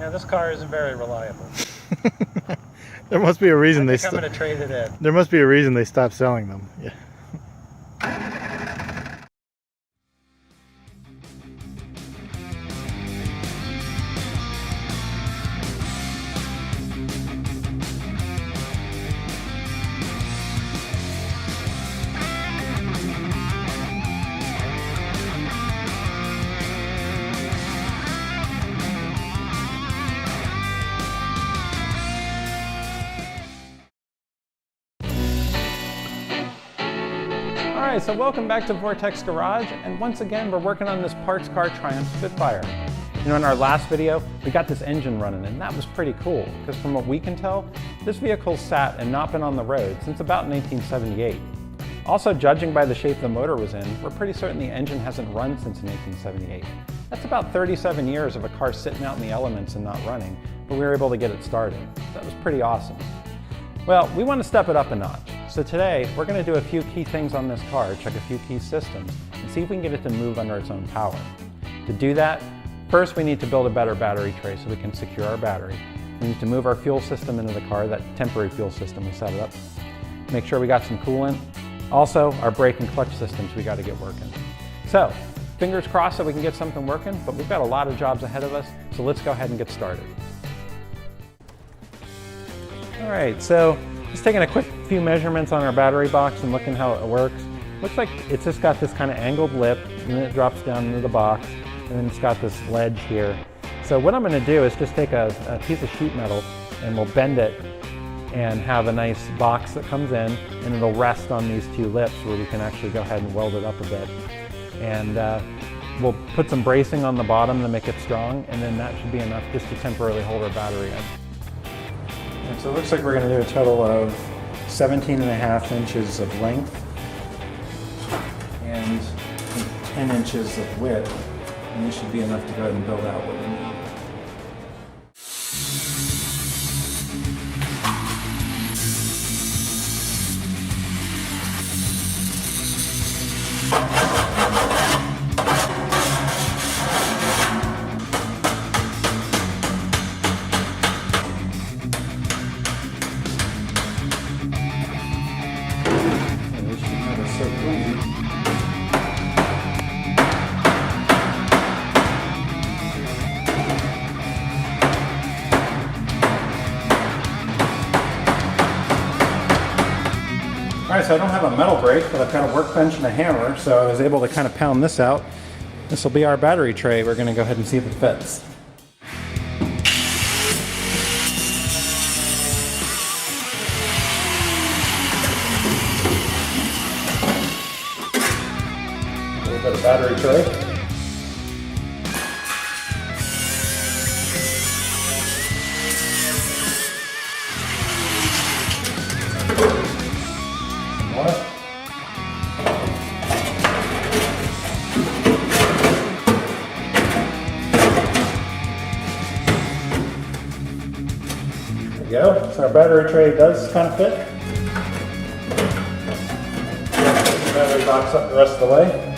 Yeah, this car isn't very reliable. There must be a reason I'm gonna trade it in. There must be a reason they stopped selling them. Yeah. Alright, so welcome back to Vortex Garage, and once again we're working on this parts car Triumph Spitfire. You know, in our last video, we got this engine running, and that was pretty cool, because from what we can tell, this vehicle sat and not been on the road since about 1978. Also, judging by the shape the motor was in, we're pretty certain the engine hasn't run since 1978. That's about 37 years of a car sitting out in the elements and not running, but we were able to get it started. That was pretty awesome. Well, we want to step it up a notch. So today, we're going to do a few key things on this car, check a few key systems, and see if we can get it to move under its own power. To do that, first we need to build a better battery tray so we can secure our battery. We need to move our fuel system into the car, that temporary fuel system we set it up. Make sure we got some coolant. Also, our brake and clutch systems we got to get working. So, fingers crossed that we can get something working, but we've got a lot of jobs ahead of us, so let's go ahead and get started. All right, so just taking a quick few measurements on our battery box and looking how it works. Looks like it's just got this kind of angled lip, and then it drops down into the box, and then it's got this ledge here. So what I'm going to do is just take a piece of sheet metal and we'll bend it and have a nice box that comes in, and it'll rest on these two lips where we can actually go ahead and weld it up a bit. And we'll put some bracing on the bottom to make it strong, and then that should be enough just to temporarily hold our battery in. And so it looks like we're going to do a total of 17.5 inches of length and 10 inches of width, and this should be enough to go ahead and build out what we need. Alright, so I don't have a metal brake, but I've got a workbench and a hammer, so I was able to kind of pound this out. This will be our battery tray. We're going to go ahead and see if it fits. A little bit of battery tray. Go. So our battery tray does kind of fit. Put the battery box up the rest of the way.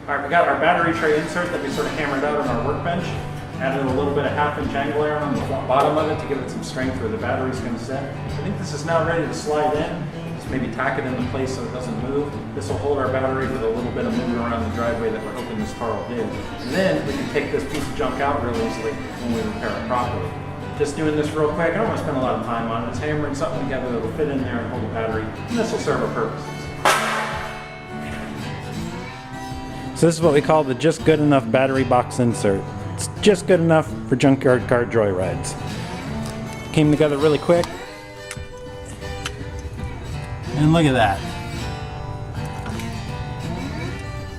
Alright, we got our battery tray insert that we sort of hammered out on our workbench. Added a little bit of 1/2 inch angle iron on the bottom of it to give it some strength where the battery's going to sit. I think this is now ready to slide in. Just maybe tack it into place so it doesn't move. This will hold our battery with a little bit of movement around the driveway that we're hoping this car will do. And then we can take this piece of junk out real easily when we repair it properly. Just doing this real quick, I don't want to spend a lot of time on it. It's hammering something together that will fit in there and hold the battery, and this will serve a purpose. So this is what we call the just good enough battery box insert. It's just good enough for junkyard car joyrides. Came together really quick. And look at that.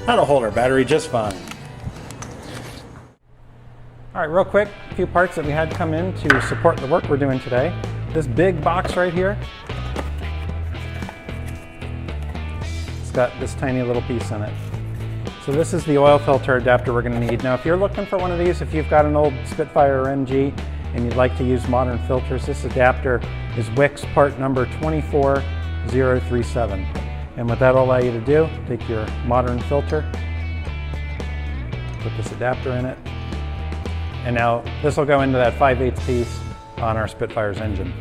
That'll hold our battery just fine. All right, real quick, a few parts that we had come in to support the work we're doing today. This big box right here, it's got this tiny little piece in it. So this is the oil filter adapter we're going to need. Now if you're looking for one of these, if you've got an old Spitfire or MG and you'd like to use modern filters, this adapter is Wix part number 24037. And what that'll allow you to do, take your modern filter, put this adapter in it, and now this will go into that 5/8 piece on our Spitfire's engine.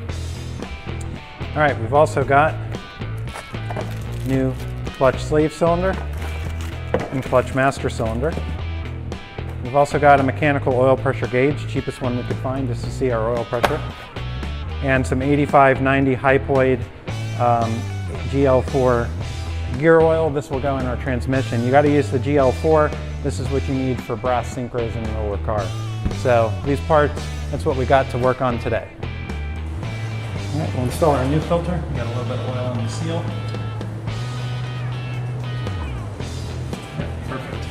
All right, we've also got new clutch sleeve cylinder and clutch master cylinder. We've also got a mechanical oil pressure gauge, cheapest one we could find just to see our oil pressure, and some 85/90 hypoid GL4 gear oil. This will go in our transmission. You got to use the GL4. This is what you need for brass synchros in an older car. So these parts, that's what we got to work on today. All right, we'll install our new filter. We got a little bit of oil in the seal. Perfect.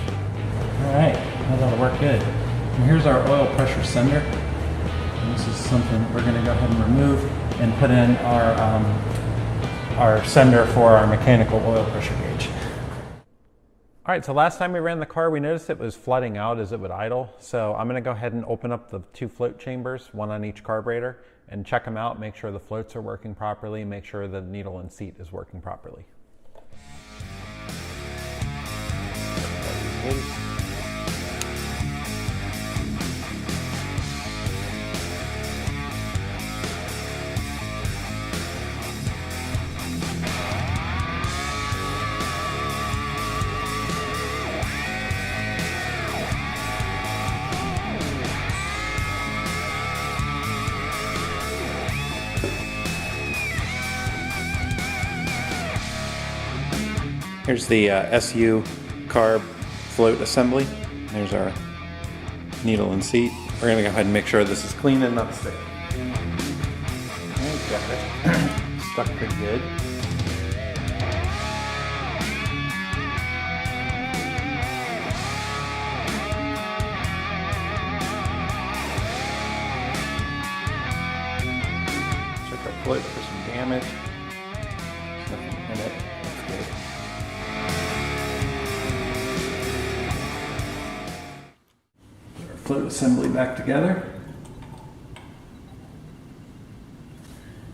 All right, that'll work good. And here's our oil pressure sender. And this is something we're going to go ahead and remove and put in our sender for our mechanical oil pressure gauge. All right, so last time we ran the car, we noticed it was flooding out as it would idle. So I'm going to go ahead and open up the 2 float chambers, one on each carburetor, and check them out, make sure the floats are working properly, make sure the needle and seat is working properly. Here's the SU carb float assembly. There's our needle and seat. We're going to go ahead and make sure this is clean and not sticky. Got it. Stuck pretty good. Check our float for some damage. There's nothing in it. That's good. Float assembly back together.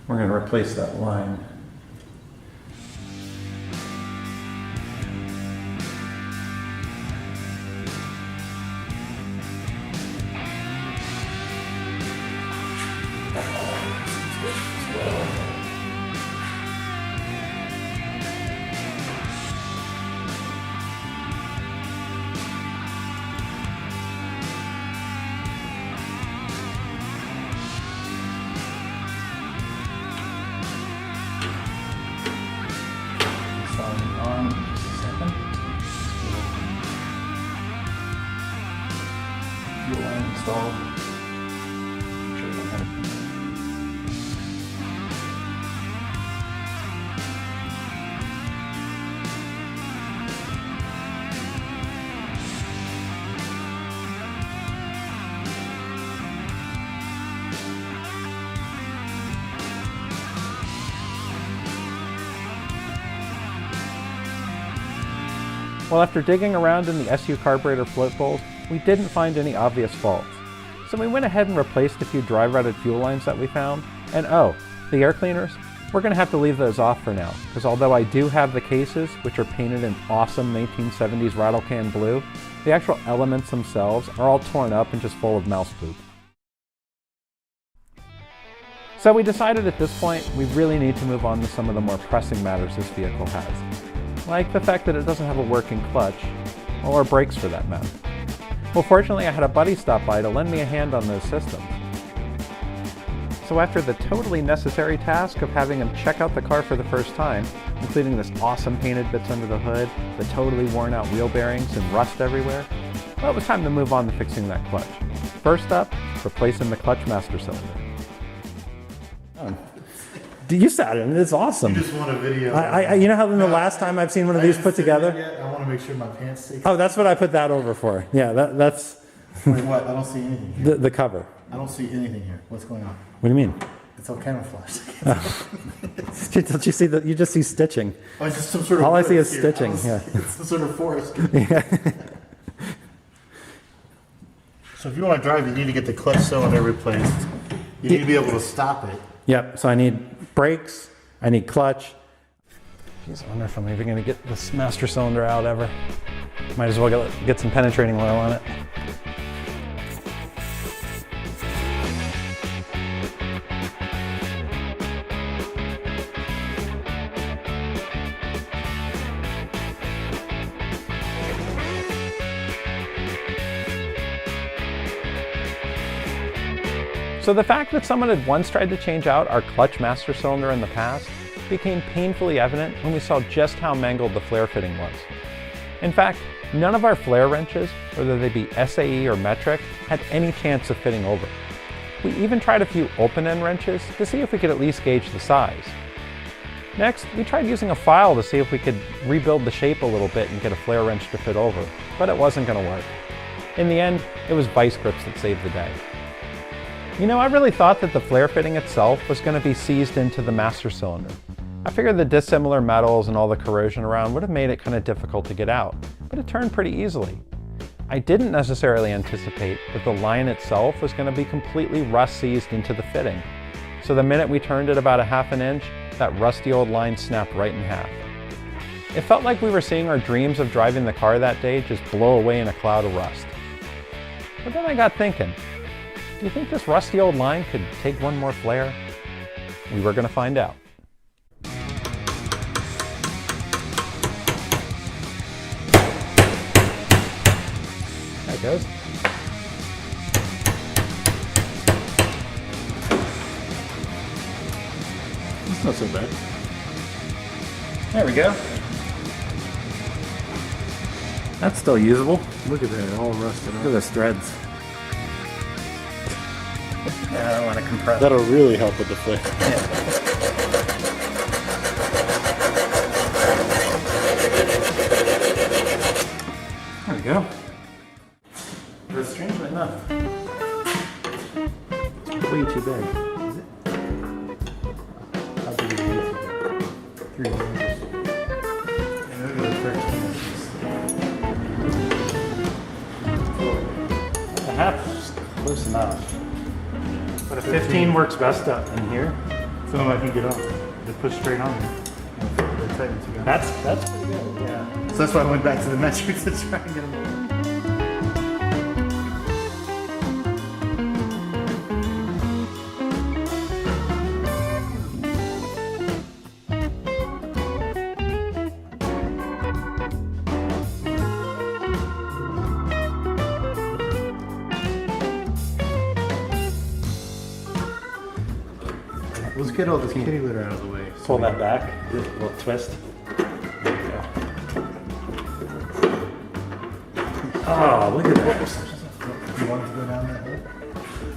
We're going to replace that line. Fuel line installed. Make sure we don't have it. Well, after digging around in the SU carburetor float bowls, we didn't find any obvious faults. So we went ahead and replaced a few dry-rotted fuel lines that we found. And oh, the air cleaners, we're going to have to leave those off for now, because although I do have the cases, which are painted in awesome 1970s rattle can blue, the actual elements themselves are all torn up and just full of mouse poop. So we decided at this point we really need to move on to some of the more pressing matters this vehicle has. Like the fact that it doesn't have a working clutch, or brakes for that matter. Well, fortunately I had a buddy stop by to lend me a hand on those systems. So after the totally necessary task of having him check out the car for the first time, including this awesome painted bits under the hood, the totally worn out wheel bearings, and rust everywhere, well, it was time to move on to fixing that clutch. First up, replacing the clutch master cylinder. You sat in it, it's awesome. You just want a video. You know how the last time I've seen one of these put together? I want to make sure my pants stay. Oh, that's what I put that over for. Yeah, that's Wait, what? I don't see anything here. the cover. I don't see anything here. What's going on? What do you mean? It's all camouflaged. Don't you see that? You just see stitching. Oh, it's just some sort of All I see is here. stitching. Yeah. It's some sort of forest. Yeah. So if you want to drive, you need to get the clutch cylinder replaced. You need to be able to stop it. Yep. So I need brakes. I need clutch. Jeez, I wonder if I'm even going to get this master cylinder out ever. Might as well get some penetrating oil on it. So the fact that someone had once tried to change out our clutch master cylinder in the past became painfully evident when we saw just how mangled the flare fitting was. In fact, none of our flare wrenches, whether they be SAE or metric, had any chance of fitting over. We even tried a few open-end wrenches to see if we could at least gauge the size. Next, we tried using a file to see if we could rebuild the shape a little bit and get a flare wrench to fit over, but it wasn't going to work. In the end, it was vice grips that saved the day. You know, I really thought that the flare fitting itself was going to be seized into the master cylinder. I figured the dissimilar metals and all the corrosion around would have made it kind of difficult to get out, but it turned pretty easily. I didn't necessarily anticipate that the line itself was going to be completely rust seized into the fitting. So the minute we turned it about a half an inch, that rusty old line snapped right in half. It felt like we were seeing our dreams of driving the car that day just blow away in a cloud of rust. But then I got thinking, do you think this rusty old line could take one more flare? We were going to find out. There it goes. It's not so bad. There we go. That's still usable. Look at that, all rusted Look at those threads. Yeah, I don't want to compress. That'll really help with the flare. Yeah. There we go. But strangely enough, it's way too big. Is it? How big is it? 3 inches. And look at the 13 inches. A half is close enough. But a 15 works best up in here. So I can get off. Just push straight on there. That's pretty good, yeah. So that's why I went back to the metric to try and get them over. Let's get all this kitty litter out of the way. Pull that back, a little twist. There you go. Oh, look at that. You want it to go down that way?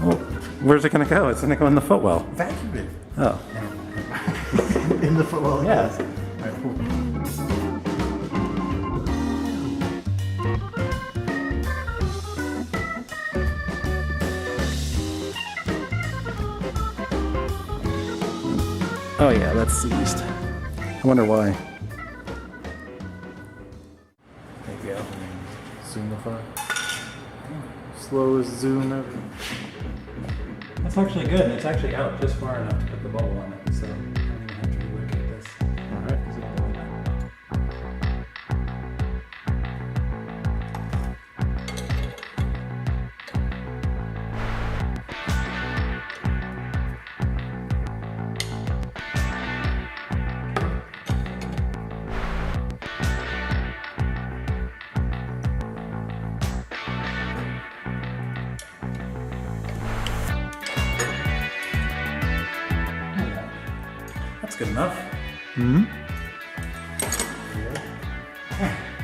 Well, where's it going to go? It's going to go in the footwell. Vacuum it. Oh. In the footwell. Yeah. Yes. All right, cool. Oh yeah, that's seized. I wonder why. There you go. Zoom the far. Slowest zoom ever. That's actually good. It's actually out just far enough to put the bubble on it, so I don't even have to look at this. All right. That's good enough. Mm-hmm.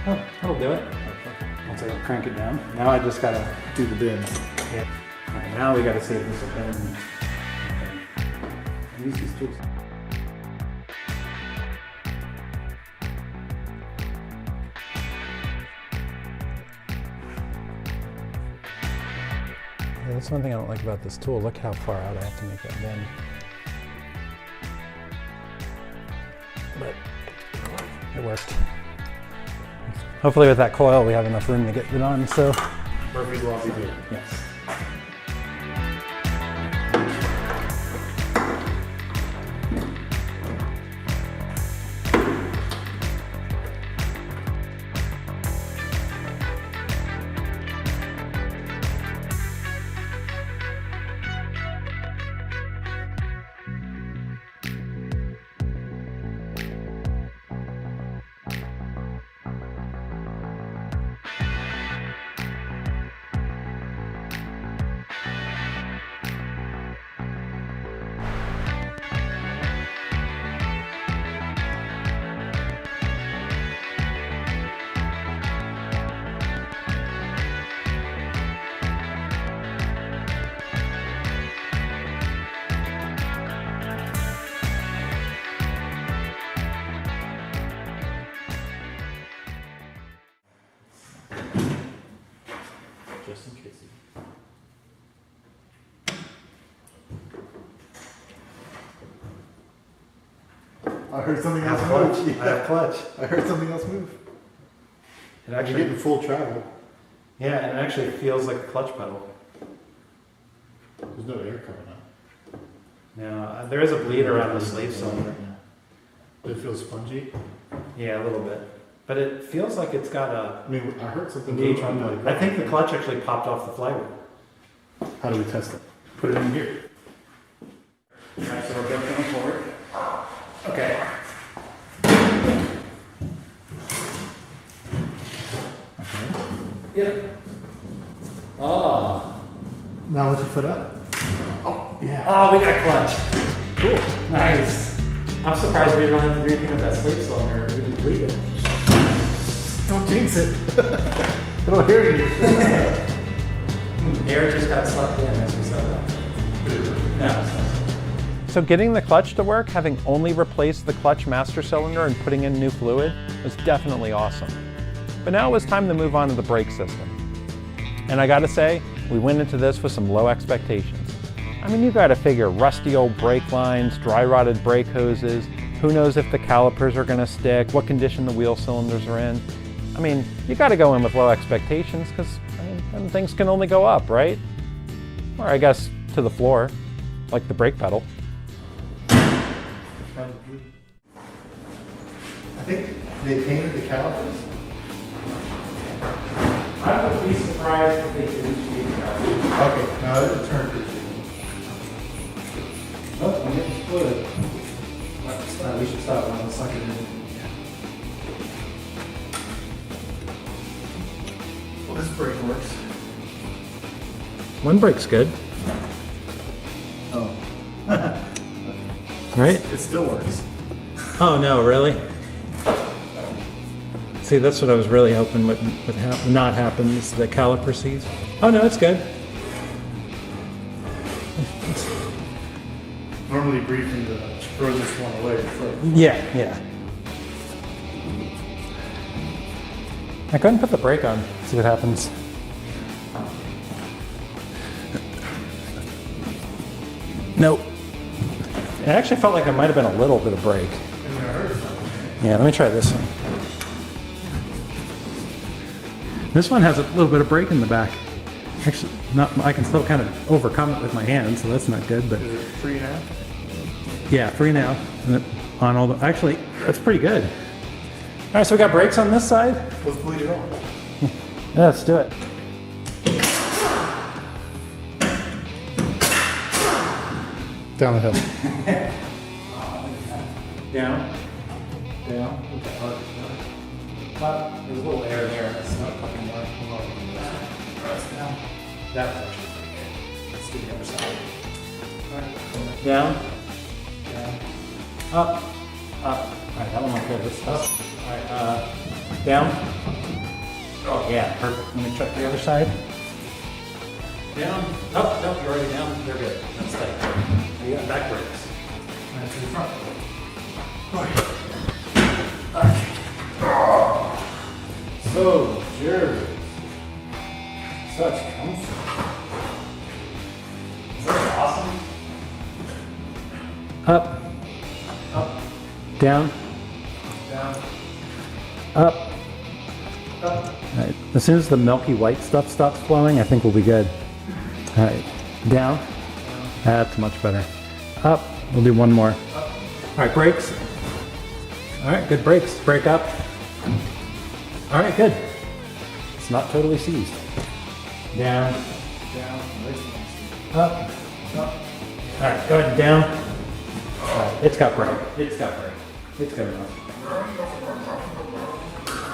Oh, that'll do it. Once I crank it down. Now I just gotta Do the bins. Yeah. All right, now we gotta see if this will bend. Okay. Use these tools. Yeah, that's one thing I don't like about this tool. Look how far out I have to make that bend. But it worked. Hopefully with that coil we have enough room to get it on, so. Murphy's Law be good. Yes. Just in case. I heard something else move. I have clutch. I heard something else move. It You're actually, getting full travel. yeah, and it actually feels like a clutch pedal. There's no air coming out. Now, there is a bleed around the sleeve cylinder. But it feels spongy. Yeah, a little bit. But it feels like it's got a I mean, I heard something move. I'm engagement. like, I think the clutch actually popped off the flywheel. how do we test it? Put it in here. Alright, so we'll go going forward. Okay. Yep. Oh. Now let your foot up. Oh, yeah. Oh, we got clutch. Cool. Nice. I'm surprised we don't have to do anything with that sleeve cylinder. We didn't bleed it. Don't jinx it. It'll hear you. Air just got sucked in as we said that. No. So getting the clutch to work, having only replaced the clutch master cylinder and putting in new fluid, was definitely awesome. But now it was time to move on to the brake system. And I gotta say, we went into this with some low expectations. I mean, you gotta figure rusty old brake lines, dry rotted brake hoses, who knows if the calipers are gonna stick, what condition the wheel cylinders are in. I mean, you gotta go in with low expectations because, I mean, then things can only go up, right? Or I guess to the floor, like the brake pedal. I think they painted the calipers. I would be surprised if they didn't change the calipers. Okay, now it's a turn pitch. Oh, I'm getting fluid. We should stop on the second minute. Well, this brake works. One brake's good, Oh. right? It still works. Oh no, really? See, that's what I was really hoping would not happen, is the caliper sees. Oh no, it's good. Normally briefing the furthest one away first. Yeah. I go ahead and put the brake on, see what happens. Nope. It actually felt like it might have been a little bit of brake. Yeah, let me try this one. This one has a little bit of brake in the back. Actually, not. I can still kind of overcome it with my hand, so that's not good. But Is it free now? yeah, free now. And it, on all the. Actually, that's pretty good. All right, so we got brakes on this side. Let's bleed it on. Yeah, let's do it. Down the hill. Down. Down. But there's a little air there. That's not fucking more. Down. That's actually pretty good. Let's do the other side. All right. Down. Down. Up. Up. Alright, that one might go this up. Alright, down. Oh yeah, perfect. Let me check the other side. Down. Up. Nope, you're already down. They're good. That's tight. You got back brakes. And to the front. Okay. So, Jared. Such comfort. Is that awesome? Up. Up. Down. Down. Up. Up. All right. As soon as the milky white stuff stops flowing, I think we'll be good. All right. Down. That's much better. Up. We'll do one more. Up. All right, brakes. All right, good brakes. Brake up. All right, good. It's not totally seized. Down. Down. Up. Up. All right, go ahead and down. All right, it's got brake. It's got brake. It's good enough.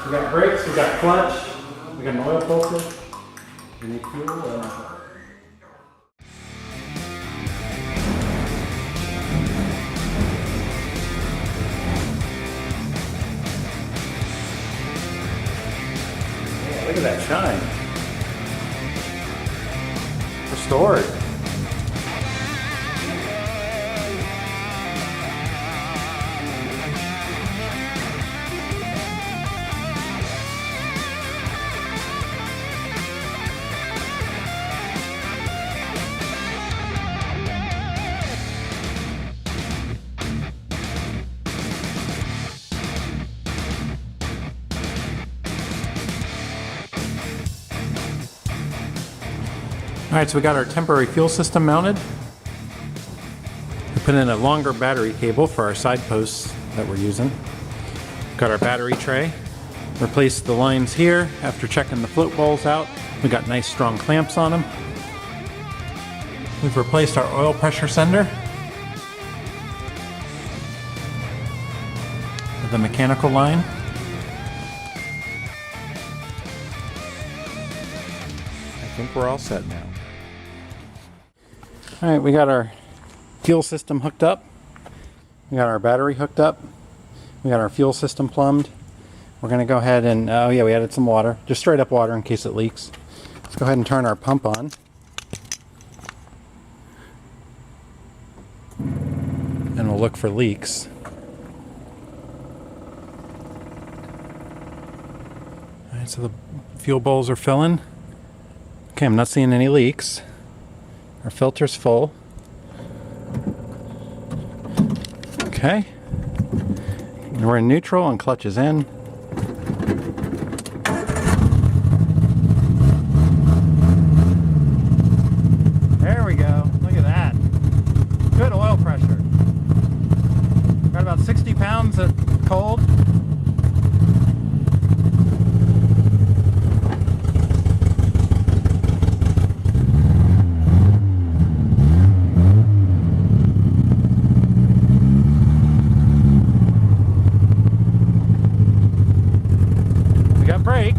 We got brakes, we got clutch, we got an oil filter, we need fuel. Yeah, look at that shine. Restored. Alright, so we got our temporary fuel system mounted. We put in a longer battery cable for our side posts that we're using. Got our battery tray. Replaced the lines here after checking the float bowls out. We got nice strong clamps on them. We've replaced our oil pressure sender with a mechanical line. I think we're all set now. Alright, we got our fuel system hooked up. We got our battery hooked up. We got our fuel system plumbed. We're going to go ahead and, oh yeah, we added some water. Just straight up water in case it leaks. Let's go ahead and turn our pump on. And we'll look for leaks. Alright, so the fuel bowls are filling. Okay, I'm not seeing any leaks. Our filter's full. Okay. We're in neutral and clutch is in. There we go. Look at that. Good oil pressure. Got about 60 pounds at cold. Brakes.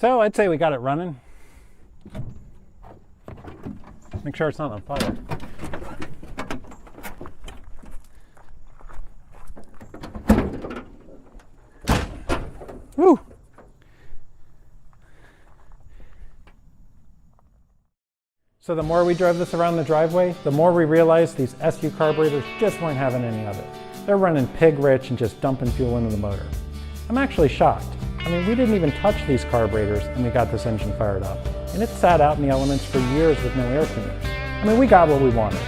So I'd say we got it running. Make sure it's not on fire. Woo! So the more we drove this around the driveway, the more we realized these SU carburetors just weren't having any of it. They're running pig rich and just dumping fuel into the motor. I'm actually shocked. I mean, we didn't even touch these carburetors and we got this engine fired up. And it sat out in the elements for years with no air cleaners. I mean, we got what we wanted.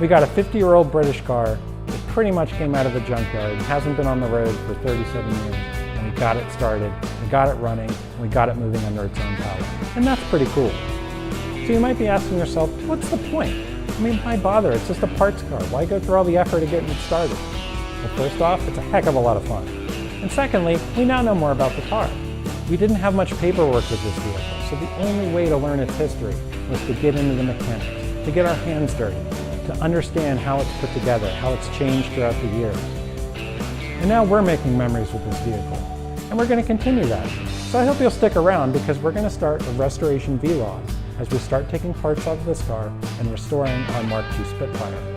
We got a 50-year-old British car that pretty much came out of a junkyard, hasn't been on the road for 37 years, and we got it started, we got it running, and we got it moving under its own power. And that's pretty cool. So you might be asking yourself, what's the point? I mean, why bother? It's just a parts car. Why go through all the effort of getting it started? Well, first off, it's a heck of a lot of fun. And secondly, we now know more about the car. We didn't have much paperwork with this vehicle, so the only way to learn its history was to get into the mechanics, to get our hands dirty, to understand how it's put together, how it's changed throughout the years. And now we're making memories with this vehicle, and we're going to continue that. So I hope you'll stick around because we're going to start a restoration vlog as we start taking parts out of this car and restoring our Mark II Spitfire.